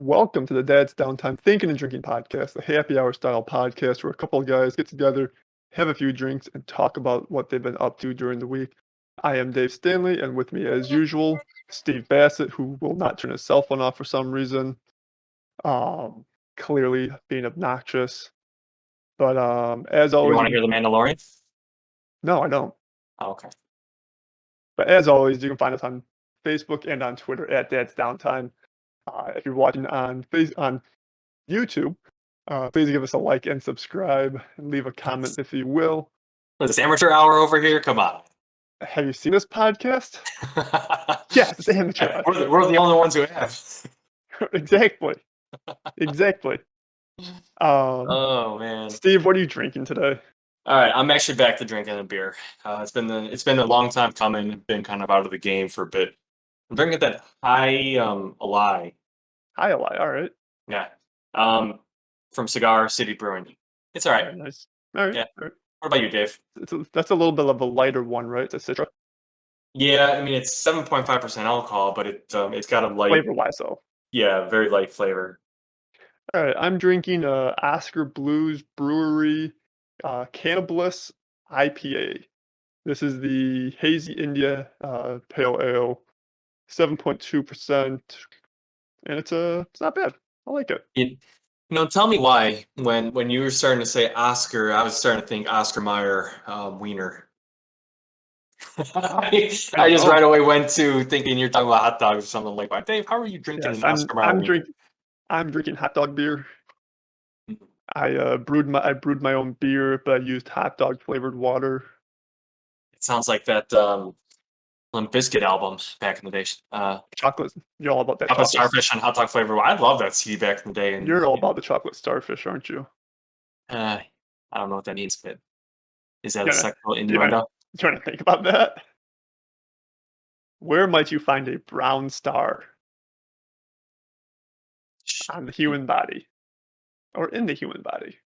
welcome to the Dad's Downtime Thinking and Drinking Podcast, a happy hour style podcast where a couple of guys get together, have a few drinks, and talk about what they've been up to during the week. I am Dave Stanley, and with me, as usual, Steve Bassett, who will not turn his cell phone off for some reason, clearly being obnoxious. But as You always, want to hear The Mandalorian? no, I don't. Oh, okay. But as always, you can find us on Facebook and on Twitter at Dad's Downtime. If you're watching on YouTube, please give us a like and subscribe and leave a comment if you will. Is this amateur hour over here? Come on. Have you seen this podcast? Yes, it's amateur hour. We're the only ones who have. Exactly. Oh man, Steve, what are you drinking today? All right, I'm actually back to drinking a beer. It's been a long time coming. I've been kind of out of the game for a bit. I'm drinking that High Ally. Hi, all right. Yeah. From Cigar City Brewing. It's all right. Very nice. All right. Yeah. All right. What about you, Dave? That's a little bit of a lighter one, right? It's a Citra. Yeah, I mean it's 7.5% alcohol, but it's got a light, Flavor-wise, though. yeah, very light flavor. All right, I'm drinking Oscar Blues Brewery Cannabis IPA. This is the Hazy India Pale Ale, 7.2%, and it's not bad. I like it. Tell me why when you were starting to say Oscar, I was starting to think Oscar Mayer wiener. I just right away went to thinking you're talking about hot dogs or something like that. Dave, how are you drinking an Oscar Mayer wiener? I'm drinking hot dog beer. Mhm. I brewed my own beer, but I used hot dog flavored water. It sounds like that Limp Bizkit album back in the day. Chocolate. You're all about that chocolate chocolate starfish and hot dog flavor. I love that CD back in the day. And you're all about the chocolate starfish, aren't you? I don't know what that means, but is that a sexual innuendo? You trying to think about that? Where might you find a brown star on the human body, or in the human body?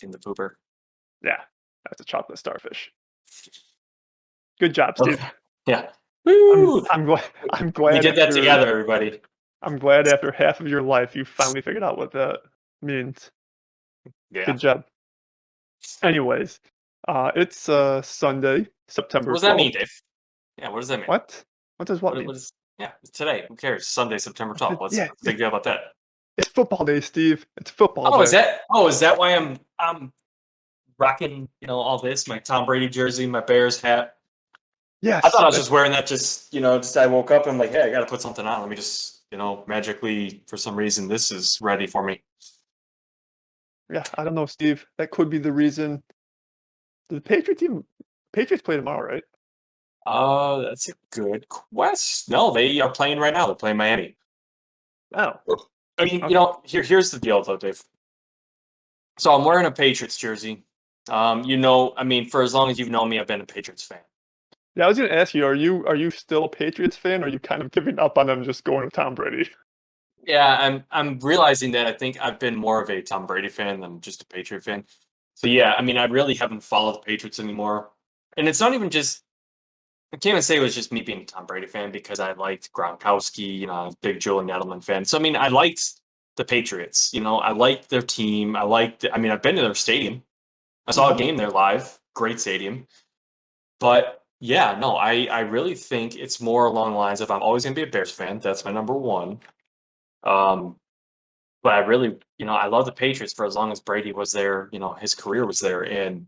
In the pooper. Yeah, that's a chocolate starfish. Good job, Steve. Okay. Yeah. Woo! I'm glad. We did that together, everybody. I'm glad after half of your life you finally figured out what that means. Yeah. Good job. Anyways, it's Sunday, September 12th. What does that mean, Dave? Yeah, what does that mean? What? What does what mean? Yeah, it's today. Who cares? Sunday, September 12th. What's the big deal about that? It's football day, Steve. It's football day. Is that why I'm rocking, all this? My Tom Brady jersey, my Bears hat. Yes. I thought I was just wearing that just I woke up and I'm like, hey, I gotta put something on. Let me just, magically for some reason this is ready for me. Yeah, I don't know, Steve. That could be the reason. The Patriots play tomorrow, right? That's a good question. No, they are playing right now. They're playing Miami. Oh. I mean, here's the deal though, Dave. So I'm wearing a Patriots jersey. For as long as you've known me, I've been a Patriots fan. Yeah, I was gonna ask you, are you still a Patriots fan, or are you kind of giving up on them just going with Tom Brady? Yeah, I'm realizing that I think I've been more of a Tom Brady fan than just a Patriot fan. So yeah, I really haven't followed the Patriots anymore. And it's not even just I can't even say it was just me being a Tom Brady fan because I liked Gronkowski, big Julian Edelman fan. So I liked the Patriots. I liked their team. I've been to their stadium. I saw a game there live. Great stadium. But yeah, no, I really think it's more along the lines of I'm always gonna be a Bears fan. That's my number one. But I really, I love the Patriots for as long as Brady was there. His career was there, and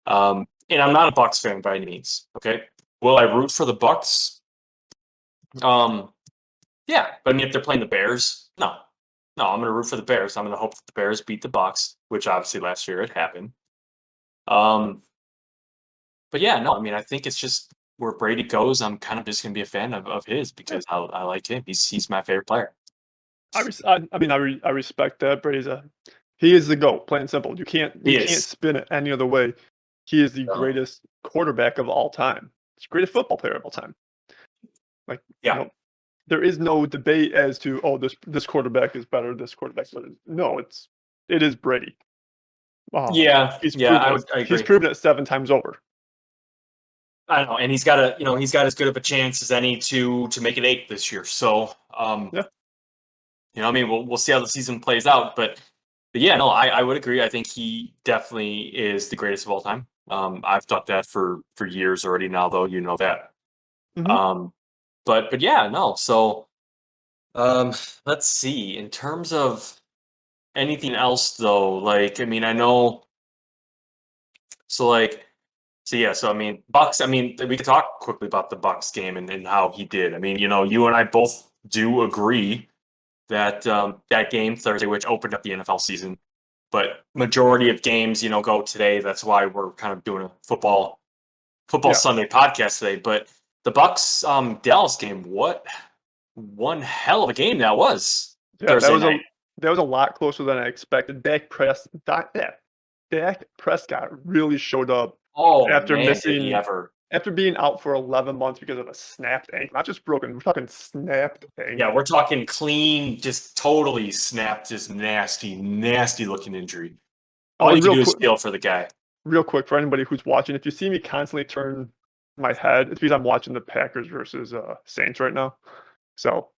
I'm not a Bucs fan by any means. Okay, will I root for the Bucs? Yeah, but if they're playing the Bears, no, I'm going to root for the Bears. I'm going to hope that the Bears beat the Bucs, which obviously last year it happened. But yeah, no, I think it's just where Brady goes. I'm kind of just going to be a fan of his because I like him. He's my favorite player. I respect that. He is the GOAT, plain and simple. You can't spin it any other way. He is the greatest quarterback of all time. He's the greatest football player of all time. There is no debate as to this quarterback is better, this quarterback's better. No, it is Brady. I agree. He's proven it 7 times over. I know, and he's got as good of a chance as any to make it 8 this year. So You know, what I mean, we'll see how the season plays out, but yeah, no, I would agree. I think he definitely is the greatest of all time. I've thought that for years already. Now, though, you know that. Mhm. Um, but yeah, no. So um, let's see. In terms of anything else, though, like I mean, I know. So like, so yeah, so I mean, Bucks. I mean, we could talk quickly about the Bucks game and how he did. I mean, you know, you and I both do agree that that game Thursday, which opened up the NFL season, but majority of games, you know, go today. That's why we're kind of doing a football Yeah. Sunday podcast today. But the Bucks Dallas game, what one hell of a game that was Yeah, Thursday night. that was a lot closer than I expected. Dak Prescott really showed up Oh after man, did he missing ever? after being out for 11 months because of a snapped ankle. Not just broken, we're talking snapped Yeah, we're ankle. talking clean, just totally snapped, just nasty, nasty looking injury. Oh, All you and can do is feel for the guy. real quick for anybody who's watching, if you see me constantly turn my head, it's because I'm watching the Packers versus Saints right now. So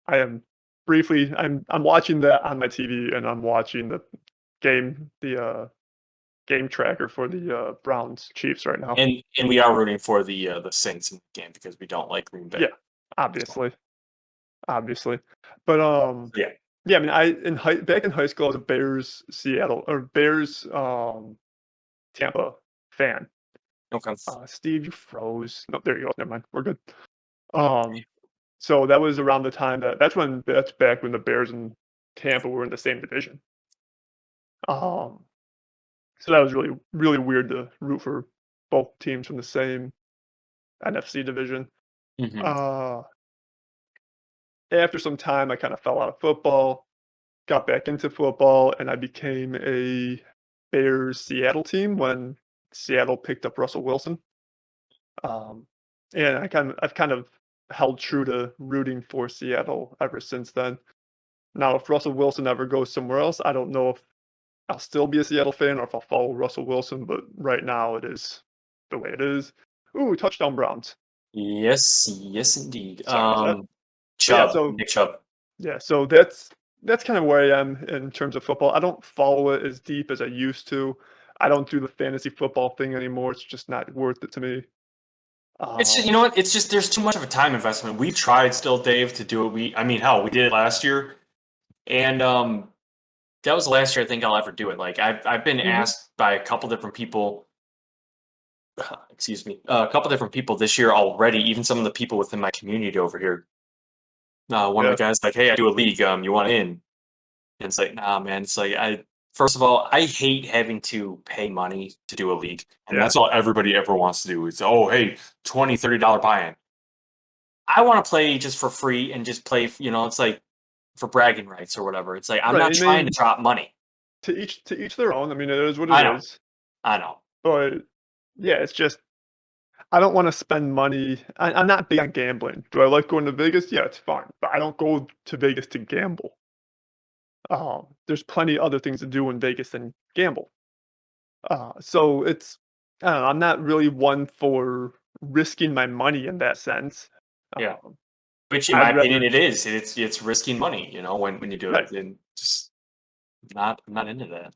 I am I'm watching that on my TV and I'm watching the game tracker for the Browns Chiefs right now. And we are rooting for the Saints in the game because we don't like Green Bay. Yeah, So, obviously. But yeah. yeah, I mean, back in high school, I was a Bears Tampa fan. Okay. Steve, you froze. No, there you go. Never mind. We're good. Um, so that was around the time that's back when the Bears and Tampa were in the same division. Um, so that was really really weird to root for both teams from the same NFC division. Hmm. Uh, After some time, I kind of fell out of football, got back into football, and I became a Bears Seattle team when Seattle picked up Russell Wilson. Um, and I've kind of held true to rooting for Seattle ever since then. Now, if Russell Wilson ever goes somewhere else, I don't know if I'll still be a Seattle fan or if I'll follow Russell Wilson, but right now it is the way it is. Ooh, touchdown Browns. Yes, yes, indeed. Sorry about that. But Nick Chubb. so that's kind of where I am in terms of football. I don't follow it as deep as I used to. I don't do the fantasy football thing anymore. It's just not worth it to me. It's just, you Um, know what? It's just there's too much of a time investment. We tried still, Dave, to do it. I mean, hell, we did it last year, and that was the last year I think I'll ever do it. Like I've been mhm, asked by a couple different people, excuse me, a couple different people this year already. Even some of the people within my community over here. One of yeah, the guys like, "Hey, I do a league. You want in?" And it's like, nah, man. It's like first of all, I hate having to pay money to do a league, and yeah, that's all everybody ever wants to do. It's oh, hey, $20, $30 buy-in. I want to play just for free and just play. You know, it's like for bragging rights or whatever. It's like I'm right. not I trying to mean, drop money. to each their own. I mean, it is what it I know, is. I know. But yeah, it's just I don't want to spend money. I'm not big on gambling. Do I like going to Vegas? Yeah, it's fun, but I don't go to Vegas to gamble. There's plenty other things to do in Vegas than gamble. So I don't know, I'm not really one for risking my money in that sense. Yeah, Um, which in my I'd opinion rather it is. It's risking money. You know, when you do right, it, and just I'm not into that.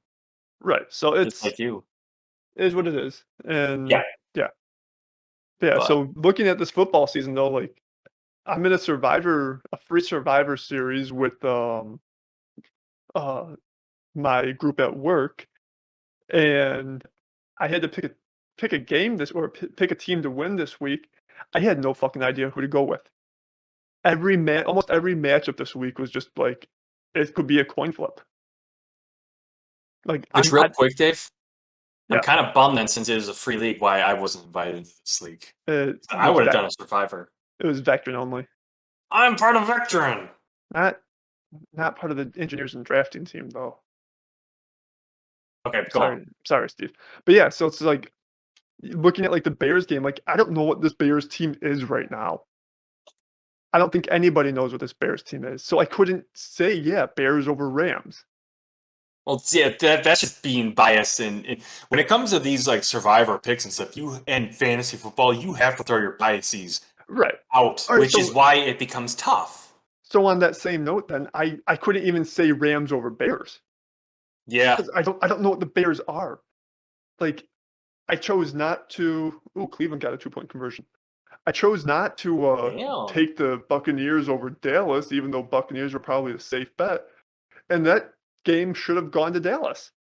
right. So Just like you. it is what it is, Yeah, and yeah, yeah. but So looking at this football season though, like I'm in a free Survivor series with uh my group at work, and I had to pick a game pick a team to win this week. I had no fucking idea who to go with. Almost every matchup this week was just like it could be a coin flip. Like just real quick, Dave. I'm yeah, kind of bummed then since it was a free league why I wasn't invited into this league. it I was would have done a Survivor. it was veteran only, I'm part of Veteran. not not part of the engineers and drafting team though. Okay, go on. Sorry, Steve. But yeah, so it's like looking at like the Bears game, like I don't know what this Bears team is right now. I don't think anybody knows what this Bears team is. So I couldn't say, yeah, Bears over Rams. Well, yeah, that's just being biased. And when it comes to these like Survivor picks and stuff, you and fantasy football, you have to throw your biases Right. out, All right. which is why it becomes tough. So on that same note, then I couldn't even say Rams over Bears Yeah. because I don't know what the Bears are. Like I chose not to. Ooh, Cleveland got a 2-point conversion. I chose not to Damn. take the Buccaneers over Dallas, even though Buccaneers were probably a safe bet, and that game should have gone to Dallas.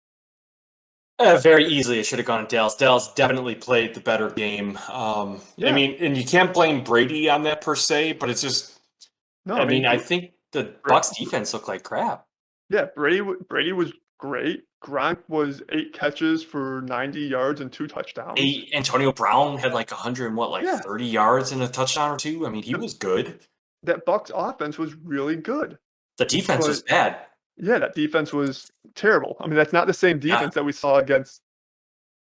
Very easily, it should have gone to Dallas. Dallas definitely played the better game. I Yeah, mean, and you can't blame Brady on that per se, but it's just. no, I I mean, mean, I think the Bucks defense looked like crap. yeah, Brady was great. Gronk was 8 catches for 90 yards and 2 touchdowns. Antonio Brown had like 100 and what, like Yeah, 30 yards and a touchdown or two. I mean, he the, was good. that Bucks offense was really good, The defense but was bad. yeah, that defense was terrible. I mean, that's not the same Yeah. defense that we saw against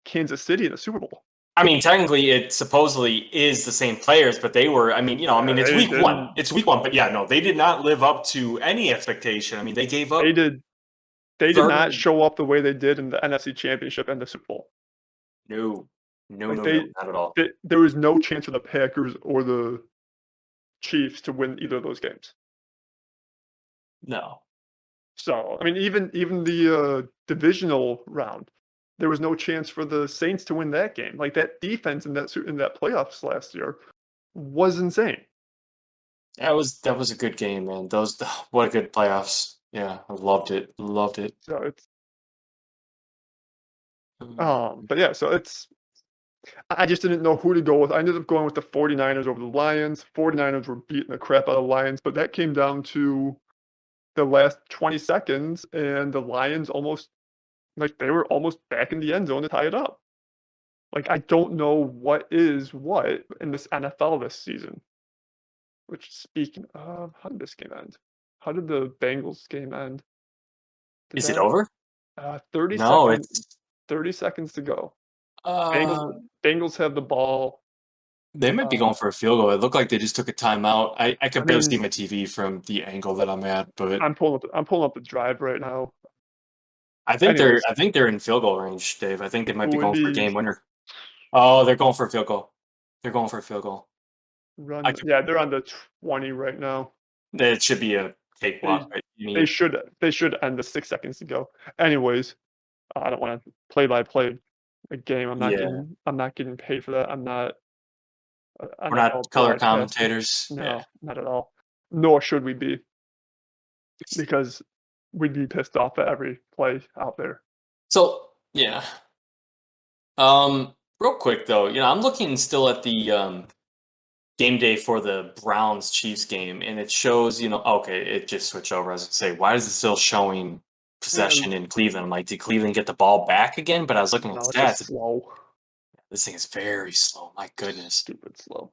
Kansas City in the Super Bowl. I mean, technically, it supposedly is the same players, but they were. I mean, it's They week one. didn't. It's week one, but yeah, no, they did not live up to any expectation. I mean, they gave They up did. They did not 30. show up the way they did in the NFC Championship and the Super Bowl. No, no, Like no, no, not at all. there was no chance for the Packers or the Chiefs to win either of those games. No. So I mean, even the divisional round, there was no chance for the Saints to win that game. Like that defense in that playoffs last year was insane. That was a good game, man. Those what a good playoffs. Yeah, I loved it. Loved it. So it's Mm. but yeah, so I just didn't know who to go with. I ended up going with the 49ers over the Lions. 49ers were beating the crap out of the Lions, but that came down to the last 20 seconds, and the Lions they were almost back in the end zone to tie it up. Like, I don't know what is what in this NFL this season. Which, speaking of, how did this game end? How did the Bengals game end? Did Is it that over? 30 No, seconds it's 30 seconds to go. uh Bengals have the ball. they might be going Uh, for a field goal. It looked like they just took a timeout. I I could barely see mean, my TV from the angle that I'm at, but I'm pulling up the drive right now. I Anyways, think they're in field goal range, Dave. I think they might be would going for a be game winner. Oh, they're going for a field goal. They're going for a field goal. I run. could, Yeah, they're on the 20 right now. it should be a cakewalk, They right? You they need should end the 6 seconds to go. Anyways, I don't want to play by play a game. yeah. I'm not getting paid for that. I'm not a We're not NFL color broadcaster. commentators. Yeah. No, not at all. Nor should we be, because we'd be pissed off at every play out there. So yeah. Real quick though, I'm looking still at the game day for the Browns Chiefs game, and it shows, okay, it just switched over. As I say, why is it still showing Yeah, possession in Cleveland? I'm like, did Cleveland get the ball back again? But I was looking at no, the it's just stats. slow. This thing is very slow. My goodness. Stupid slow.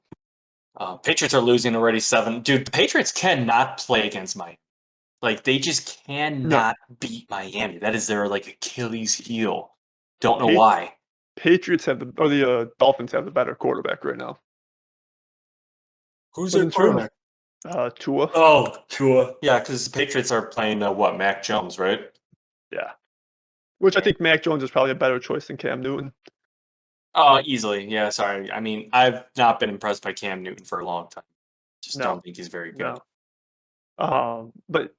Patriots are losing already 7. Dude, the Patriots cannot play against Miami. Like they just No, cannot beat Miami. That is their like Achilles heel. Don't know Pat why. Patriots have the Dolphins have the better quarterback right now. Who's But their in terms quarterback? Tua, Oh, Tua. Yeah, because the Patriots are playing what, Mac Jones, right? yeah. Which I Yeah. think Mac Jones is probably a better choice than Cam Newton. Oh, easily. Yeah, sorry. I mean, I've not been impressed by Cam Newton for a long time. Just No, don't think he's very good. no. But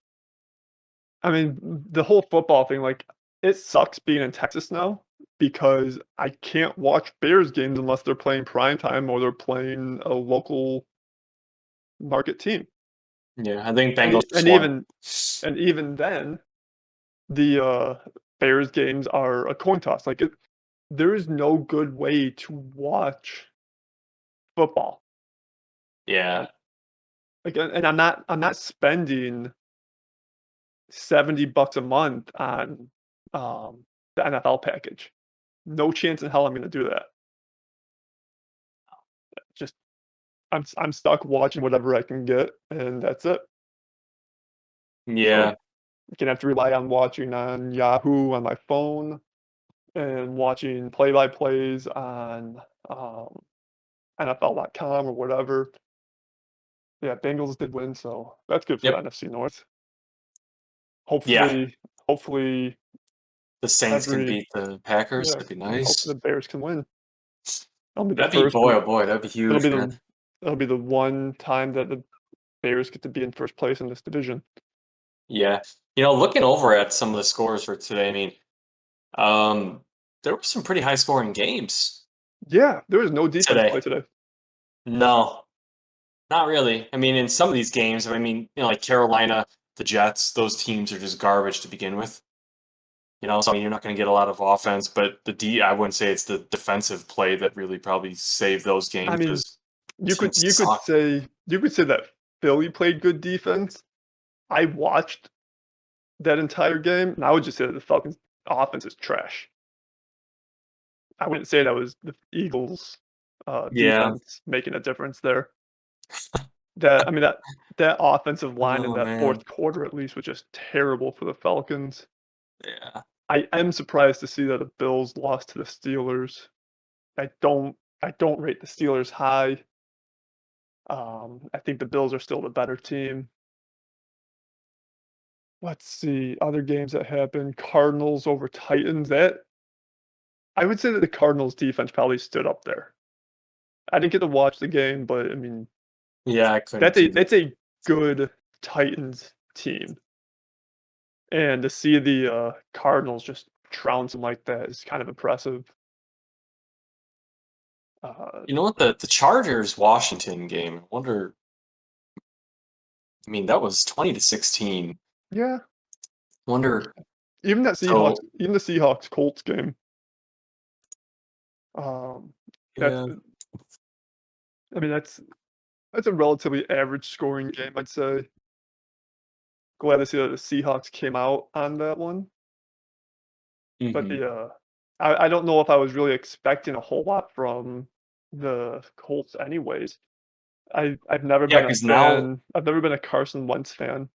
I mean, the whole football thing, like, it sucks being in Texas now because I can't watch Bears games unless they're playing prime time or they're playing a local market team. Yeah, I think And Bengals e just won. and even then, the Bears games are a coin toss. Like there is no good way to watch football. Yeah. And I'm not spending $70 a month on the NFL package. No chance in hell I'm gonna do that. Just I'm stuck watching whatever I can get, and that's it. So Yeah. I'm gonna have to rely on watching on Yahoo on my phone and watching play-by-plays on NFL.com or whatever. Yeah, Bengals did win, so that's good for the Yep. NFC North. Yeah. Hopefully The Saints can every beat the Packers. yeah, That'd be and nice. hopefully the Bears can win. That'll be the That'd be first boy, oh boy, that'd be it'll huge, be man. the That'll be the one time that the Bears get to be in first place in this division. Yeah. Looking over at some of the scores for today, I mean, there were some pretty high scoring games Yeah, there was no defense today. play today. No, not really. I mean, in some of these games, I mean, like Carolina, the Jets, those teams are just garbage to begin with. So I mean, you're not going to get a lot of offense, but I wouldn't say it's the defensive play that really probably saved those I games mean, because you could teams you could suck. say you could say that Philly played good defense. I watched that entire game, and I would just say that the Falcons' offense is trash. I wouldn't say that was the Eagles' Yeah. defense making a difference there. That offensive line in Oh that man. fourth quarter at least was just terrible for the Falcons. Yeah. I am surprised to see that the Bills lost to the Steelers. I don't rate the Steelers high. I think the Bills are still the better team. Let's see, other games that happened. Cardinals over Titans. That I would say that the Cardinals defense probably stood up there. I didn't get to watch the game, but I mean, Yeah, I couldn't that's a either. that's a good Titans team. And to see the Cardinals just trounce them like that is kind of impressive. Uh, You know what? The Chargers Washington game. I wonder. I mean, that was 20-16. yeah, Wonder. even that Seahawks, So even the Seahawks Colts game. Um, that's yeah. I mean that's a relatively average scoring game, I'd say. Glad to see that the Seahawks came out on that one, but Hmm. I don't know if I was really expecting a whole lot from the Colts anyways. I've never Yeah, been a because now, fan. I've never been a Carson Wentz fan.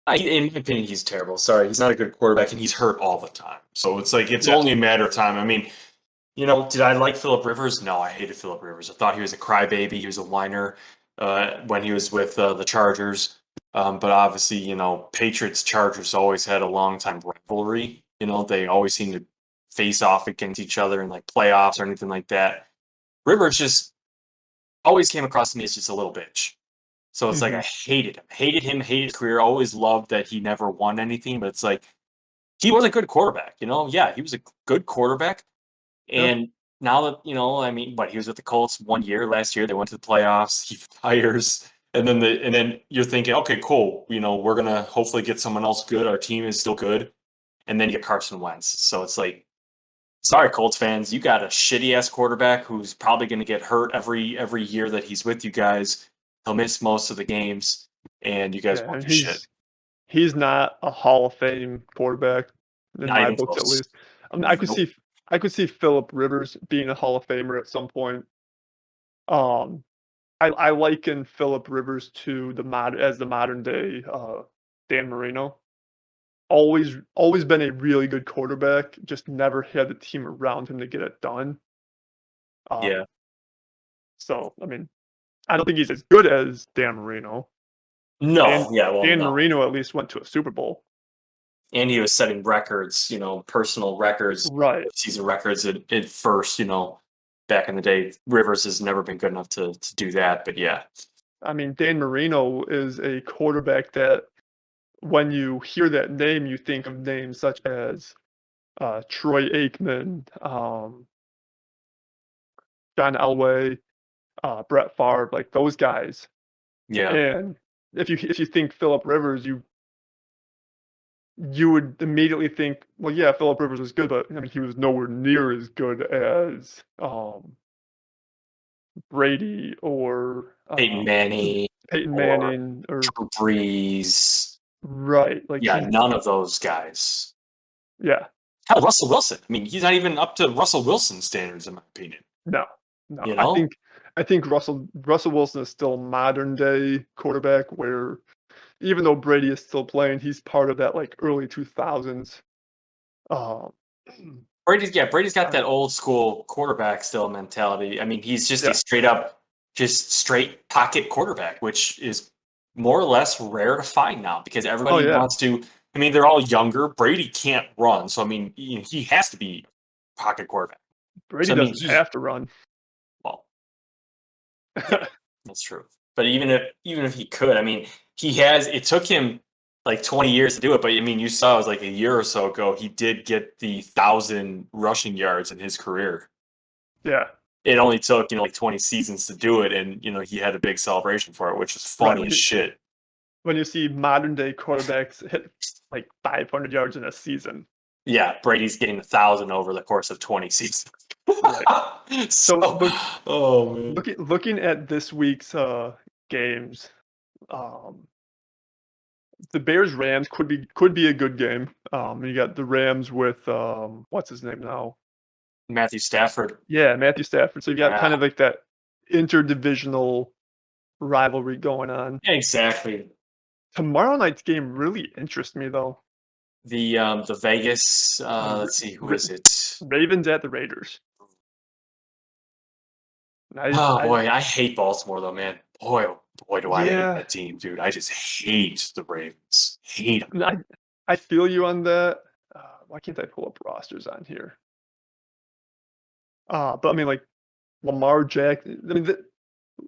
in my opinion, he's terrible. Sorry, he's not a good quarterback, and he's hurt all the time. So it's like it's Yeah, only a matter of time. I mean, did I like Philip Rivers? No, I hated Philip Rivers. I thought he was a crybaby. He was a whiner when he was with the Chargers. But obviously, Patriots Chargers always had a long time rivalry. They always seem to face off against each other in like playoffs or anything like that. Rivers just always came across to me as just a little bitch. So it's like mhm, I hated him, hated his career. Always loved that he never won anything. But it's like he was a good quarterback. Yeah, he was a good quarterback. yeah, And now that, I mean, he was with the Colts 1 year last year. They went to the playoffs. He retires, and then you're thinking, okay, cool. We're gonna hopefully get someone else good. Our team is still good, and then you get Carson Wentz. So it's like, sorry, Colts fans, you got a shitty ass quarterback who's probably gonna get hurt every year that he's with you guys. He'll miss most of the games, and you guys yeah, won't and do shit. he's not a Hall of Fame quarterback in Not my even books, at close. least. I mean, Nope. I could see Philip Rivers being a Hall of Famer at some point. Um, I liken Philip Rivers to the modern day Dan Marino. Always been a really good quarterback, just never had the team around him to get it done. Yeah. Um, so I mean, I don't think he's as good as Dan Marino. Dan No. Yeah. Well, Dan no. Marino at least went to a Super Bowl. And he was setting records, personal records, Right. season records at first, back in the day. Rivers has never been good enough to do that. But yeah, I mean, Dan Marino is a quarterback that when you hear that name, you think of names such as Troy Aikman, John Elway, Brett Favre, like those guys. yeah, And if you think Philip Rivers, you would immediately think, well, yeah, Philip Rivers was good, but I mean, he was nowhere near as good as Brady or Peyton Manning Peyton or Manning or Drew Brees. right. Like Yeah, none of those guys. yeah, Hell, Russell Wilson. I mean, he's not even up to Russell Wilson standards, in my opinion. no, no. You I know? think I think Russell Wilson is still modern day quarterback where even though Brady is still playing, he's part of that like early 2000s. Um, Brady's got uh, that old school quarterback still mentality. I mean, he's just a yeah. straight pocket quarterback, which is more or less rare to find now because Oh everybody yeah. wants to. I mean, they're all younger. Brady can't run, so I mean, he has to be pocket quarterback. Brady So I mean, doesn't have to run. well, yeah, that's true. But even if he could, I mean, it took him like 20 years to do it, but I mean, you saw it was like a year or so ago, he did get the 1,000 rushing yards in his career. Yeah. It only took, like 20 seasons to do it, and he had a big celebration for it, which is Right. funny as shit. When you see modern day quarterbacks hit like 500 yards in a season. Yeah, Brady's getting 1,000 over the course of 20 seasons. Right. So oh man. looking at this week's games, the Bears Rams could be a good game. You got the Rams with what's his name now? Matthew Stafford. Yeah, Matthew Stafford. So you got kind Yeah. of like that interdivisional rivalry going on. Exactly. Tomorrow night's game really interests me though. The Vegas, let's see, who Ra- is it? Ravens at the Raiders. Oh boy, I hate Baltimore though, man. Boy, oh boy, do I hate Yeah, that team, dude. I just hate the Ravens. Hate them. I feel you on that. Why can't I pull up rosters on here? But I mean, like Lamar Jackson. I mean,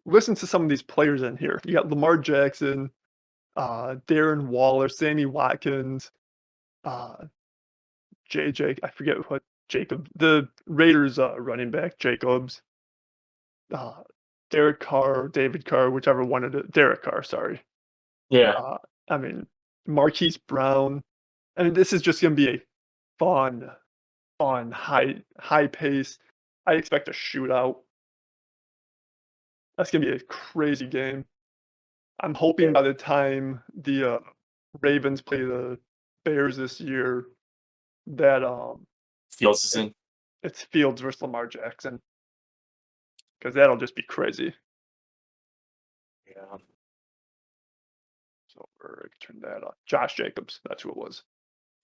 listen to some of these players in here. You got Lamar Jackson, Darren Waller, Sammy Watkins, uh, JJ. I forget what Jacob. The Raiders running back Jacobs, uh, Derek Carr, David Carr, whichever one of it. Derek Carr, sorry. Yeah. I mean, Marquise Brown. I mean, this is just going to be a fun, high pace. I expect a shootout. That's going to be a crazy game. I'm hoping by the time the Ravens play the Bears this year, that Fields is in. it's Fields versus Lamar Jackson, because that'll just be crazy. Yeah. So we're turn that on. Josh Jacobs, that's who it was.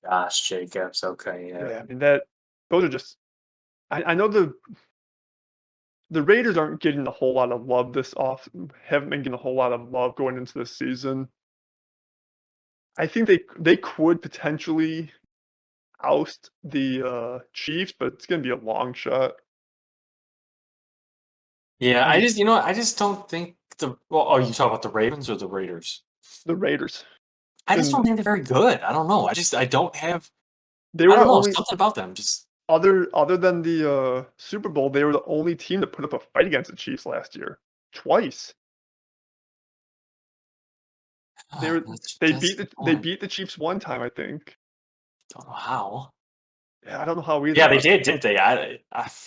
Gosh, Jacobs. Okay, yeah. Yeah, I mean those are just. I know the Raiders aren't getting a whole lot of love haven't been getting a whole lot of love going into this season. I think they could potentially oust the Chiefs, but it's gonna be a long shot. Yeah, I mean, I just don't think oh, you talk about the Ravens or the Raiders? the Raiders. I just And don't think they're very good. I don't know. I don't have, they I were don't the know, only something about them. Just other than the Super Bowl, they were the only team to put up a fight against the Chiefs last year. Twice. They were that's the they point. beat the Chiefs one time, I think. Don't know how. Yeah, I don't know how either, Yeah, they but did, didn't they? and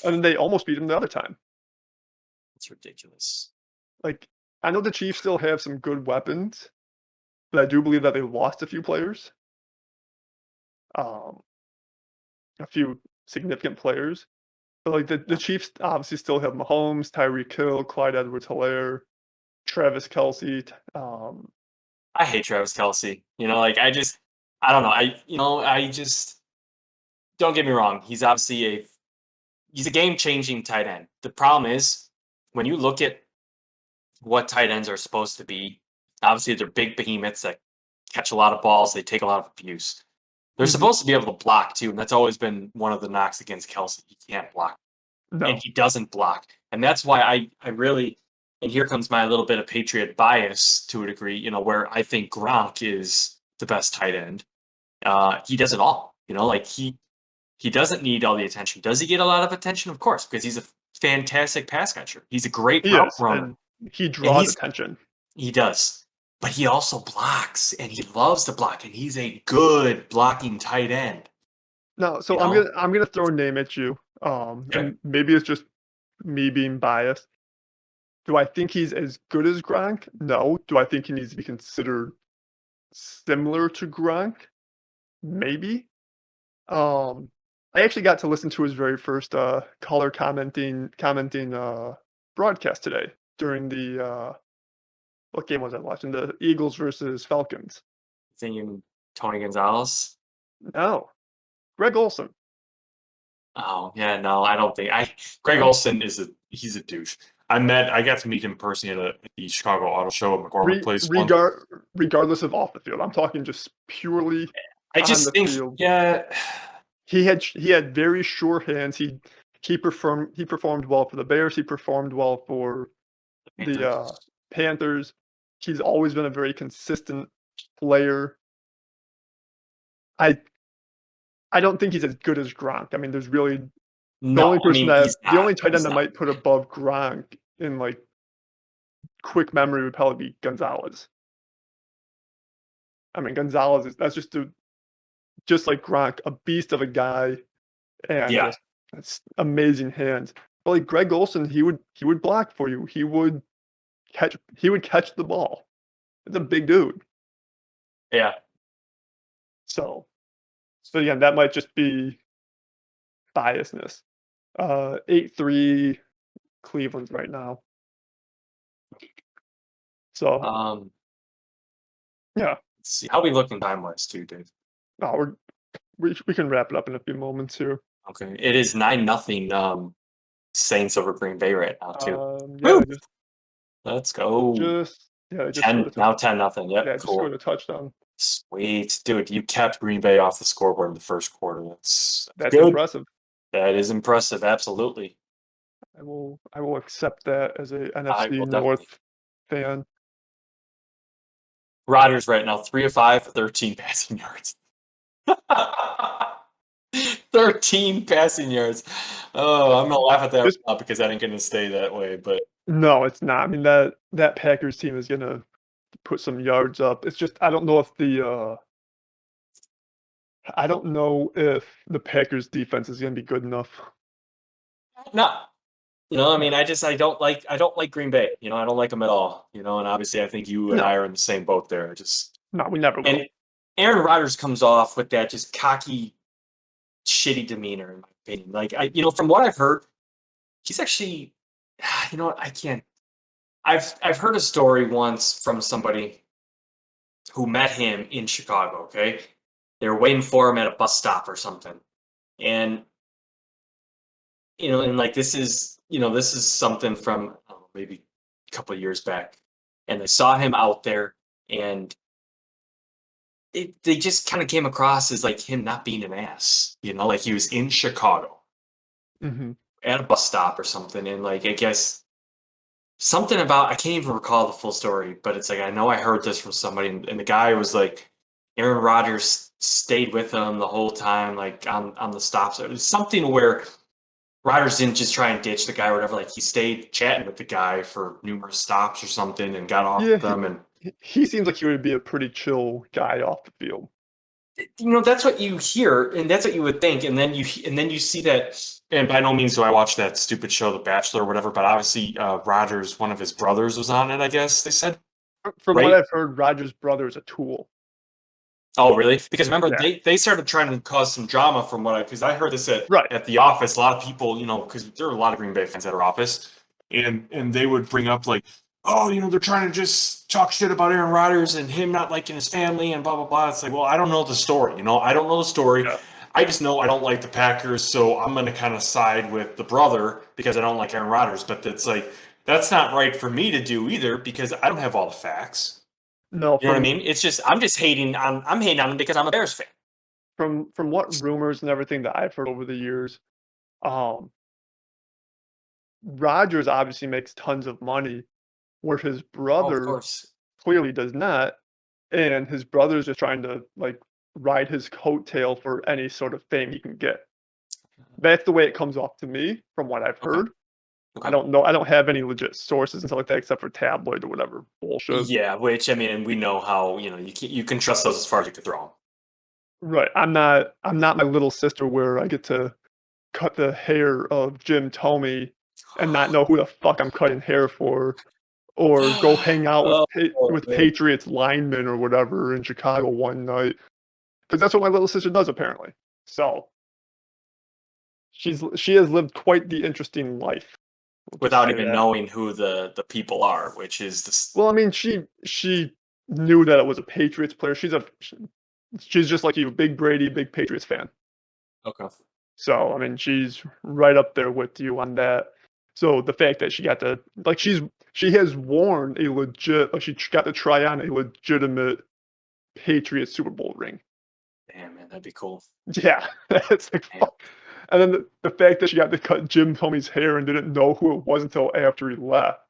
then they almost beat them the other time. It's ridiculous. Like, I know the Chiefs still have some good weapons, but I do believe that they lost a few players. Um, a few significant players. But like the Chiefs obviously still have Mahomes, Tyreek Hill, Clyde Edwards-Helaire, Travis Kelsey. I hate Travis Kelsey. I don't know. I just don't get me wrong. He's a game-changing tight end. The problem is when you look at what tight ends are supposed to be, obviously they're big behemoths that catch a lot of balls. They take a lot of abuse. They're Mhm. supposed to be able to block too, and that's always been one of the knocks against Kelsey. He can't block, and No. he doesn't block, and that's why I really. And here comes my little bit of Patriot bias to a degree, where I think Gronk is the best tight end. He does it all, like he doesn't need all the attention. Does he get a lot of attention? Of course, because he's a fantastic pass catcher. He's a great He route is, runner, and he and draws attention. he does. But he also blocks, and he loves to block, and he's a good blocking tight end. No, so You know? I'm gonna throw a name at you. Okay. And maybe it's just me being biased. Do I think he's as good as Gronk? No. Do I think he needs to be considered similar to Gronk? Maybe. I actually got to listen to his very first color commenting broadcast today during the what game was I watching? The Eagles versus Falcons. Thinking Tony Gonzalez. No, Greg Olson. Oh yeah, no, I don't think Greg Olson he's a douche. I got to meet him personally at the Chicago Auto Show at McCormick Place once. Regardless of off the field, I'm talking just purely I on just the think, field. yeah, He had very sure hands. He performed well for the Bears. He performed well for the Panthers. He's always been a very consistent player. I I don't think he's as good as Gronk. I mean, there's really the No, only I person mean that he's the not. only tight end He's that not. might put above Gronk in, like, quick memory would probably be Gonzalez. I mean, Gonzalez is that's just like Gronk, a beast of a guy and Yeah, just that's amazing hands. But, like, Greg Olsen, he would block for you. He would catch the ball. It's a big dude. yeah. So again, that might just be biasness. 8-3 Cleveland right now. So, Um, yeah. let's see. How we looking time wise too, Dave? No, we can wrap it up in a few moments here. Okay, it is 9-0. Saints over Green Bay right now too. Yeah, Woo! Let's go. they just scored 10 a now 10-0. Yep, yeah, just scored cool. a touchdown. Sweet. Dude, you kept Green Bay off the scoreboard in the first quarter. That's That's good. impressive. That is impressive, absolutely. I will accept that as a I NFC will definitely. North fan. Rodgers right now, 3 of 5 for 13 passing yards. 13 passing yards. Oh, I'm gonna laugh at that right Just now because that ain't gonna stay that way. But no, it's not. I mean, that Packers team is gonna put some yards up. It's just I don't know if the Packers defense is gonna be good enough. no, I mean, I don't like Green Bay. I don't like them at all. And obviously, I think you and I No, are in the same boat there. Just no, we never and will. Aaron Rodgers comes off with that just cocky, shitty demeanor, in my opinion. Like from what I've heard, he's actually, you know what, I can't. I've heard a story once from somebody who met him in Chicago. Okay, they were waiting for him at a bus stop or something, and and like this is something from maybe a couple of years back, and they saw him out there, and they just kind of came across as like him not being an ass, like he was in Chicago Mhm. at a bus stop or something, and like I guess something about I can't even recall the full story, but it's like I know I heard this from somebody, and the guy was like Aaron Rodgers stayed with him the whole time, like on the stops. It was something where Rodgers didn't just try and ditch the guy or whatever. Like he stayed chatting with the guy for numerous stops or something, and got off Yeah, with them. And he seems like he would be a pretty chill guy off the field. that's what you hear, and that's what you would think, and then you see that. And by no means do I watch that stupid show, The Bachelor or whatever. But obviously, Rodgers, one of his brothers, was on it. I guess they said, From what right? I've heard, Rogers' brother is a tool. Oh, really? Because remember, Yeah, they started trying to cause some drama from because I heard this at right. at the office. A lot of people, because there are a lot of Green Bay fans at our office, and they would bring up like, oh, they're trying to just talk shit about Aaron Rodgers and him not liking his family and blah blah blah. It's like, well, I don't know the story. I don't know the story. Yeah. I just know I don't like the Packers, so I'm going to kind of side with the brother because I don't like Aaron Rodgers. But it's like that's not right for me to do either because I don't have all the facts. No, You know what I mean? It's just I'm hating on him because I'm a Bears fan. from what rumors and everything that I've heard over the years, um, Rogers obviously makes tons of money, where his Oh, of brother course. clearly does not, and his brother's just trying to, like, ride his coattail for any sort of fame he can get. That's the way it comes off to me from what I've Okay. heard. I Okay. don't know I don't have any legit sources and stuff like that except for tabloid or whatever bullshit. Yeah, which I mean, and we know how you can trust those as far as you can throw them. Right, I'm not my little sister where I get to cut the hair of Jim Tomey and not know who the fuck I'm cutting hair for, or go hang out with Oh, man. Patriots linemen or whatever in Chicago one night, because that's what my little sister does apparently. So, she has lived quite the interesting life, we'll just Without say even that. knowing who the people are, which is this. Well, I mean, she knew that it was a Patriots player. She's just like you, big Brady, big Patriots fan. Okay. So, I mean, she's right up there with you on that. So the fact that she got to like she has worn a legit like she got to try on a legitimate Patriots Super Bowl ring. Damn, man, that'd be cool. Yeah, that's like Damn. fuck. And then the fact that she got to cut Jim Tomey's hair and didn't know who it was until after he left.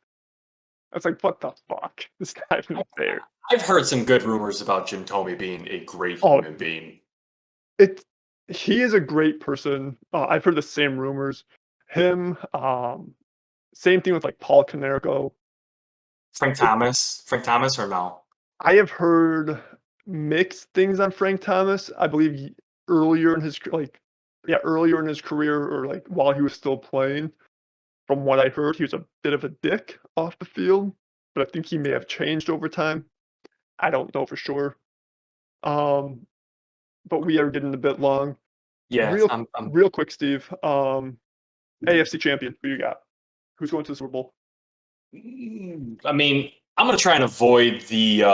I was like, what the fuck? This guy isn't there. I've heard some good rumors about Jim Thome being a great Oh, human being. he is a great person. I've heard the same rumors. Him, same thing with like Paul Konerko. It, Frank Thomas or no? I have heard mixed things on Frank Thomas. I believe earlier in his earlier in his career or like while he was still playing. From what I heard, he was a bit of a dick off the field, but I think he may have changed over time. I don't know for sure. Um, but we are getting a bit long. Yeah, Real quick, Steve. AFC champion. Who you got? Who's going to the Super Bowl? I mean, I'm gonna try and avoid the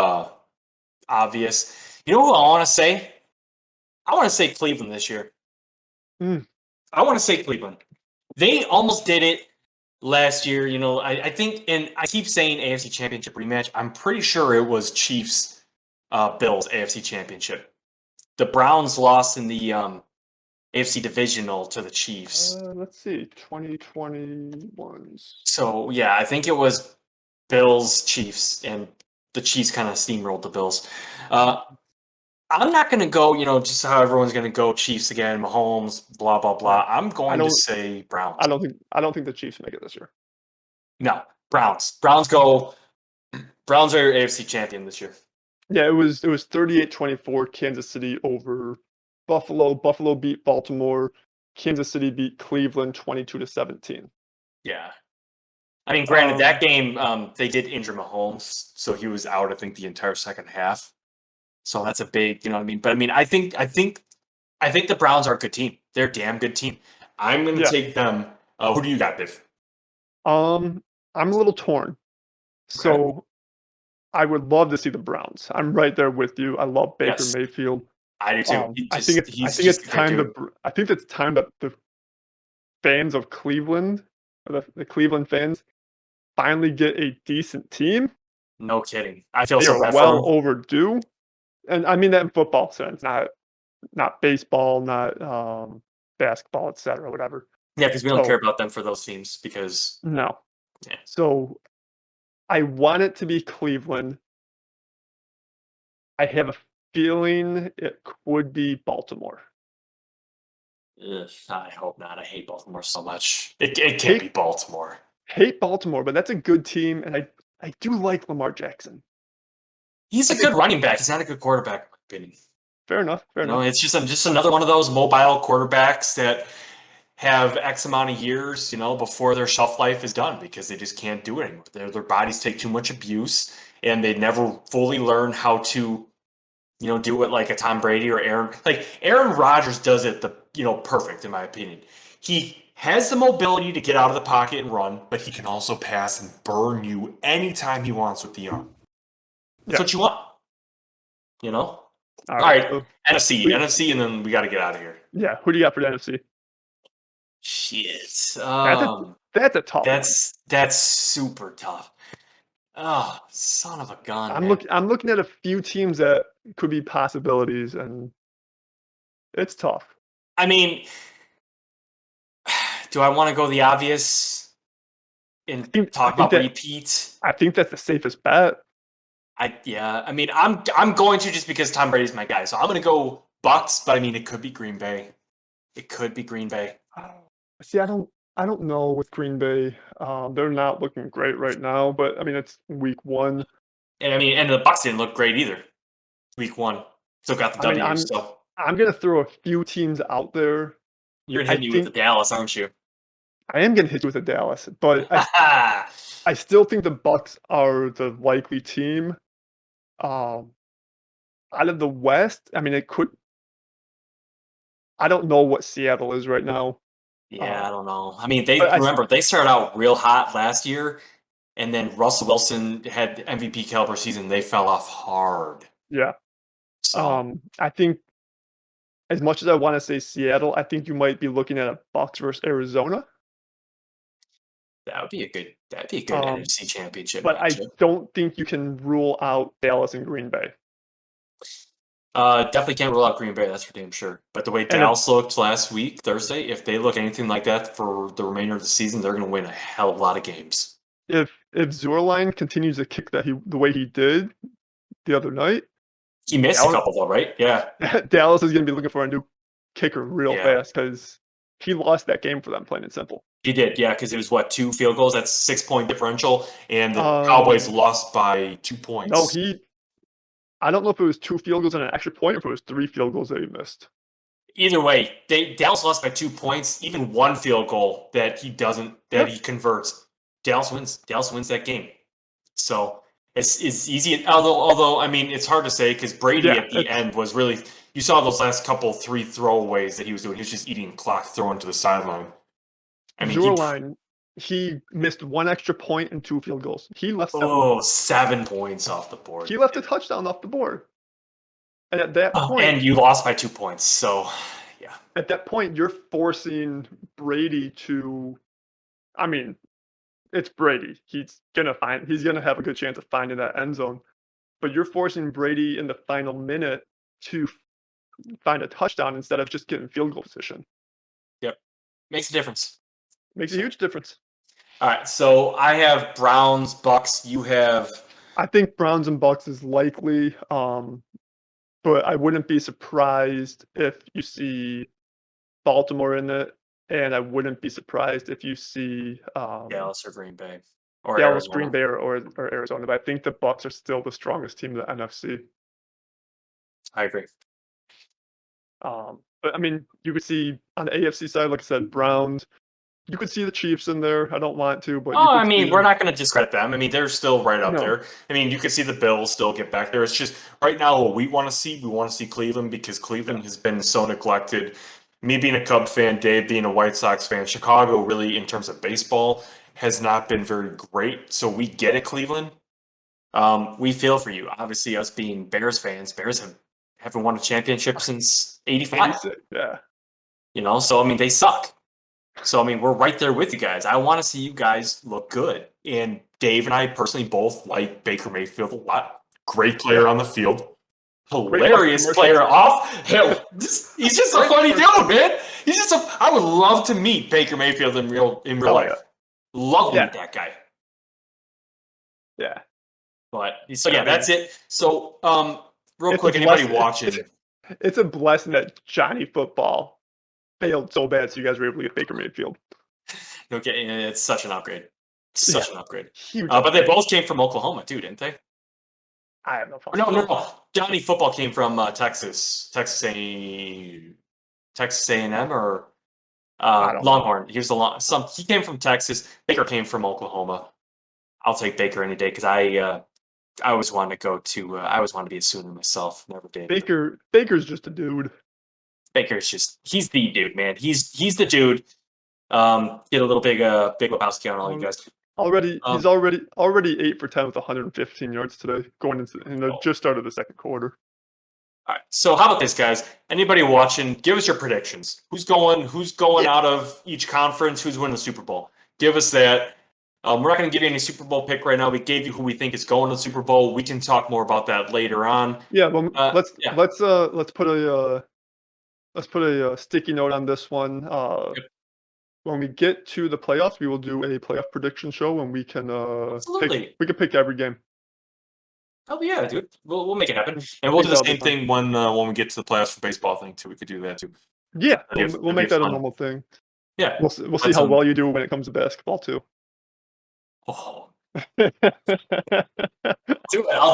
obvious. You know who I want to say? I want to say Cleveland this year. Mm. I want to say Cleveland. They almost did it last year. You know, I think, and I keep saying AFC Championship rematch. I'm pretty sure it was Chiefs, Bills AFC Championship. The Browns lost in the AFC Divisional to the Chiefs. Let's see, 2021. So yeah, I think it was Bills Chiefs, and the Chiefs kind of steamrolled the Bills. I'm not going to go, just how everyone's going to go Chiefs again, Mahomes, blah blah blah. I'm going to say Browns. I don't think the Chiefs make it this year. No, Browns. Browns go. Browns are your AFC champion this year. Yeah, it was 38-24 Kansas City over Buffalo. Buffalo beat Baltimore. Kansas City beat Cleveland 22-17. Yeah. I mean, granted, that game they did injure Mahomes, so he was out. I think the entire second half. So that's a big, you know what I mean. But I mean, I think the Browns are a good team. They're a damn good team. I'm going to take them. Who do you got, Biff? I'm a little torn. So I would love to see the Browns. I'm right there with you. I love Baker Mayfield. I do too. I think it's time that the fans of Cleveland, or the Cleveland fans, finally get a decent team. No kidding. I feel so bad well overdue. And I mean that in football sense, not baseball, not basketball, etc., whatever. Yeah, because we don't care about them for those teams because no. Yeah. So I want it to be Cleveland. I have a feeling it could be Baltimore. Ugh, I hope not. I hate Baltimore so much. It can't be Baltimore. Hate Baltimore, but that's a good team, and I do like Lamar Jackson. He's a good running back. He's not a good quarterback, in my opinion. Fair enough. It's just another one of those mobile quarterbacks that have X amount of years, before their shelf life is done because they just can't do it anymore. Their bodies take too much abuse, and they never fully learn how to, do it like a Tom Brady or Aaron. Like Aaron Rodgers does it perfect in my opinion. He has the mobility to get out of the pocket and run, but he can also pass and burn you anytime he wants with the arm. That's what you want. All right. So NFC, and then we got to get out of here. Yeah. Who do you got for the NFC? Shit. That's a tough one. That's super tough. Oh, son of a gun. I'm looking at a few teams that could be possibilities, and it's tough. I mean, do I want to go the obvious and talk about repeats? I think that's the safest bet. I mean, I'm going to just because Tom Brady's my guy. So I'm going to go Bucks, but I mean, it could be Green Bay. It could be Green Bay. See, I don't know with Green Bay. They're not looking great right now, but I mean, it's week 1. And the Bucks didn't look great either. Week 1. Still got the W. I'm going to throw a few teams out there. You're going to hit me with the Dallas, aren't you? I am going to hit you with the Dallas, but I still think the Bucks are the likely team. Out of the West, I mean, it could. I don't know what Seattle is right now. Yeah, I don't know. I mean, they started out real hot last year, and then Russell Wilson had MVP caliber season. They fell off hard. Yeah. So. I think as much as I want to say Seattle, I think you might be looking at a Bucks versus Arizona. That'd be a good NFC championship. But matchup. I don't think you can rule out Dallas and Green Bay. Definitely can't rule out Green Bay, that's for damn sure. But the way Dallas looked last week, Thursday, if they look anything like that for the remainder of the season, they're going to win a hell of a lot of games. if Zierlein continues to kick the way he did the other night, He missed a couple though, right? Yeah. Dallas is going to be looking for a new kicker real Yeah. fast because he lost that game for them, plain and simple. He did, yeah, because it was 2 field goals. That's 6-point differential, and the Cowboys lost by 2 points. No, I don't know if it was 2 field goals and an extra point, or if it was 3 field goals that he missed. Either way, Dallas lost by 2 points. Even 1 field goal that he he converts, Dallas wins. Dallas wins that game. So it's easy. Although I mean, it's hard to say because Brady at the end was really. You saw those last couple 3 throwaways that he was doing. He was just eating clock, throwing to the sideline. I mean, he missed 1 extra point and 2 field goals. He left 7 points off the board. He left a touchdown off the board. And at that point, and you lost by 2 points. So, yeah. At that point, you're forcing Brady to. I mean, it's Brady. He's gonna have a good chance of finding that end zone. But you're forcing Brady in the final minute to find a touchdown instead of just getting field goal position. Yep. Makes a difference. Makes a huge difference. All right, so I have Browns, Bucks. You have. I think Browns and Bucks is likely, but I wouldn't be surprised if you see Baltimore in it, and I wouldn't be surprised if you see Dallas or Green Bay, or Dallas, Arizona. Green Bay, or Arizona. But I think the Bucks are still the strongest team in the NFC. I agree. But I mean, you could see on the AFC side, like I said, Browns. You could see the Chiefs in there. I don't want to, but I mean, we're not going to discredit them. I mean, they're still right up there. I mean, you could see the Bills still get back there. It's just right now what we want to see Cleveland because Cleveland has been so neglected. Me being a Cub fan, Dave being a White Sox fan, Chicago really, in terms of baseball, has not been very great. So we get it, Cleveland. We feel for you. Obviously, us being Bears fans, Bears haven't won a championship since '85. Yeah. You know, so I mean, they suck. So, I mean, we're right there with you guys. I want to see you guys look good. And Dave and I personally both like Baker Mayfield a lot. Great player on the field. Hilarious player off. He's just a funny dude, man. I would love to meet Baker Mayfield in real life. Love to meet that guy. Yeah. But, so yeah, that's it. So, real quick, anybody watching? It's a blessing that Johnny Football failed so bad, so you guys were able to get Baker Mayfield. Okay, it's such an upgrade. Such an upgrade. Huge but they both came from Oklahoma too, didn't they? I have no fun. No. Johnny Football came from Texas A&M or Longhorn. He was he came from Texas. Baker came from Oklahoma. I'll take Baker any day because I always wanted to go to. I always wanted to be a Sooner myself. Never did. Baker's just a dude. Baker's he's the dude, man. He's the dude. Get a little big Lebowski on all you guys. He's already 8 for 10 with 115 yards today, going into just started the second quarter. All right. So how about this, guys? Anybody watching? Give us your predictions. Who's going out of each conference? Who's winning the Super Bowl? Give us that. We're not going to give you any Super Bowl pick right now. We gave you who we think is going to the Super Bowl. We can talk more about that later on. Yeah. Well, let's put a sticky note on this one. When we get to the playoffs, we will do a playoff prediction show, and we can pick every game. Oh yeah, dude. We'll make it happen, and we'll do the same thing when we get to the playoffs for baseball thing too. We could do that too. Yeah, we'll make that a normal thing. Yeah, we'll see how well you do when it comes to basketball too. Oh. I'll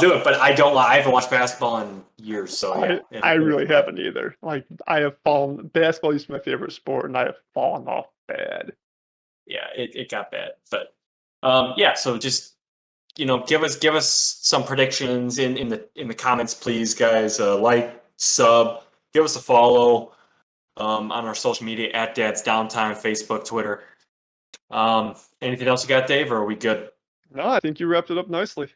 do it, but I haven't watched basketball in years, so yeah. I really haven't either. Like basketball used to be my favorite sport, and I have fallen off bad. Yeah, it got bad, but yeah. So just give us some predictions in the comments, please, guys. Like, sub, give us a follow on our social media at Dad's Downtime, Facebook, Twitter. Anything else you got, Dave, or are we good? No, I think you wrapped it up nicely.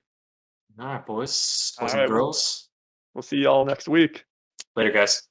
All right, boys and girls. We'll see y'all next week. Later, guys.